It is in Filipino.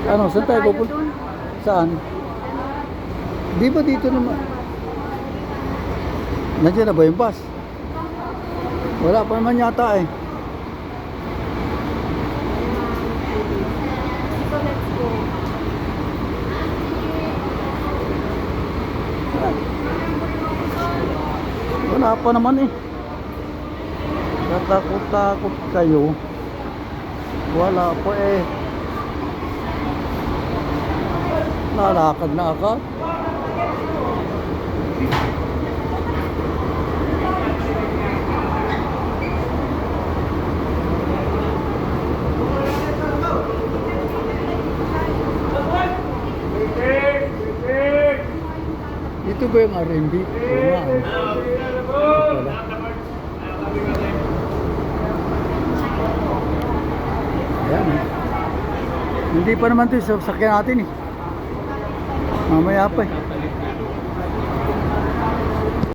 Ano, saan tayo Tayo pupunta? dun. Saan? Di ba dito naman? Nandiyan na ba yung bus? Wala pa naman yata eh. So let's go. Wala pa naman eh. Tatakot-takot kayo. Wala pa eh. Lalakad na agad. Dito ba yung R&B? Oo nga. Wala. Ayan eh. Hindi pa naman ito yung sakyan natin eh. Mamaya pa eh.